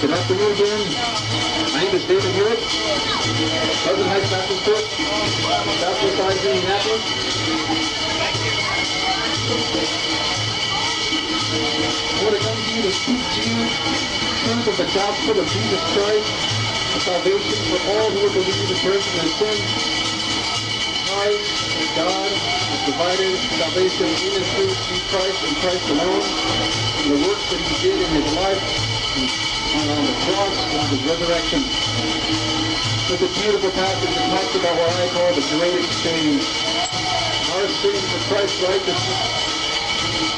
Good afternoon again. My name is David Hewitt, Pleasant Heights Baptist Church, Southwest side of Indianapolis. I want to come to you to speak to you the truth of the gospel of Jesus Christ, the salvation for all who will believe the person of sin. Christ, God, has provided salvation in and through Christ and Christ alone, and the work that He did in His life and on the cross and His resurrection. It's a beautiful passage that talks about what I call the great exchange. Our sin for Christ's righteousness.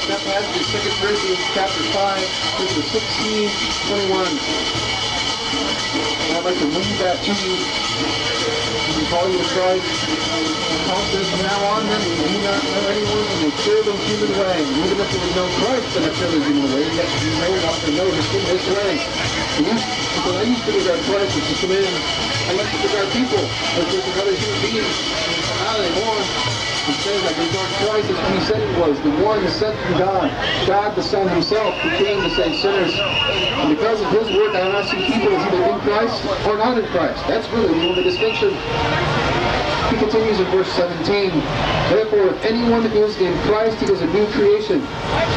That passage is 2 Corinthians chapter 5, verses 16, 21. I'd like to read that to you. We can call you to Christ. Paul says, from now on, then, we do not know anyone in a purely human way. Even if we know Christ in a purely human way, yet we no longer know Him in this way. Because I used to regard Christ as just a man. I used to regard people as just another human being. Not anymore. It says I regard Christ as who He said He was, the one sent from God. God the Son Himself, who came to save sinners. And because of His work, I now see people as either in Christ or not in Christ. That's really the only distinction. He continues in verse 17. Therefore, if anyone is in Christ, he is a new creation.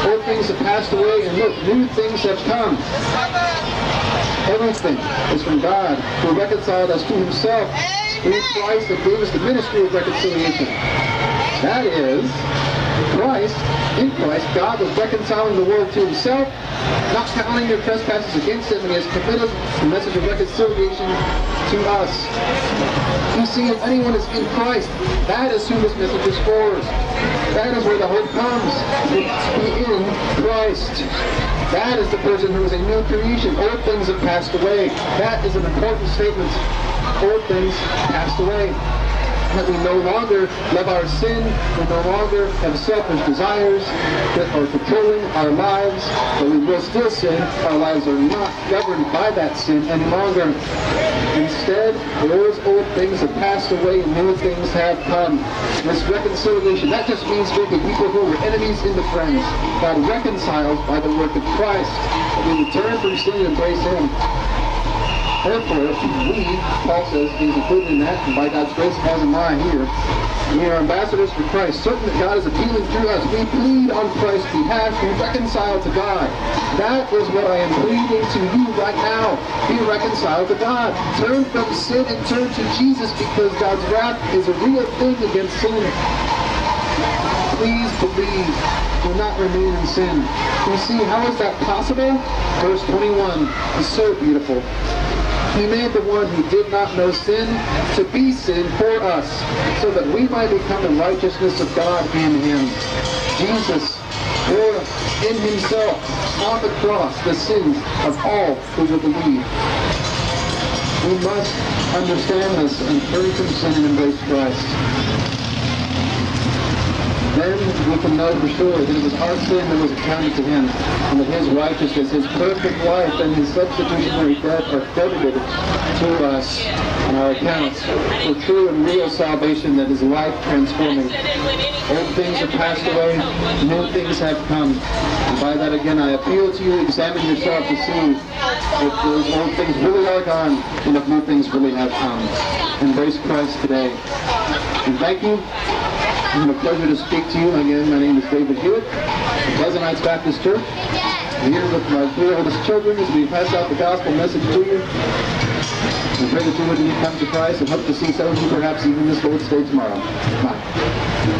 Old things have passed away, and look, new things have come. Everything is from God, who reconciled us to Himself through Christ and gave us the ministry of reconciliation. That is, in Christ, God was reconciling the world to Himself, not counting their trespasses against Him, and He has committed the message of reconciliation to us. You see, if anyone is in Christ, that is who this message is for. That is where the hope comes, to be in Christ. That is the person who is a new creation. Old things have passed away. That is an important statement. Old things passed away. That we no longer love our sin, we no longer have selfish desires that are controlling our lives, but we will still sin. Our lives are not governed by that sin any longer. Instead, those old things have passed away and new things have come. This reconciliation, that just means making people who were enemies into friends. God reconciles by the work of Christ. We return from sin and embrace Him. Therefore, we, Paul says, is included in that, and by God's grace, as am I here. We are ambassadors for Christ, certain that God is appealing through us. We plead on Christ's behalf to be reconciled to God. That is what I am pleading to you right now. Be reconciled to God. Turn from sin and turn to Jesus, because God's wrath is a real thing against sin. Please believe. Do not remain in sin. You see, how is that possible? Verse 21 is so beautiful. He made the one who did not know sin to be sin for us, so that we might become the righteousness of God in Him. Jesus bore in Himself on the cross the sins of all who will believe. We must understand this and turn from sin and embrace Christ. Then we can know for sure that it was our sin that was accounted to Him, and that His righteousness, His perfect life, and His substitutionary death are credited to us on our accounts for true and real salvation that is life transforming. Old things have passed away, new things have come. And by that again, I appeal to you, examine yourself to see if those old things really are gone, and if new things really have come. Embrace Christ today. And thank you. It's been a pleasure to speak to you. Again, my name is David Hewitt, Pleasant Heights Baptist Church. I'm here with my three oldest children as we pass out the gospel message to you. We pray that you would come to Christ and hope to see some of you perhaps even in this Lord's Day tomorrow. Bye.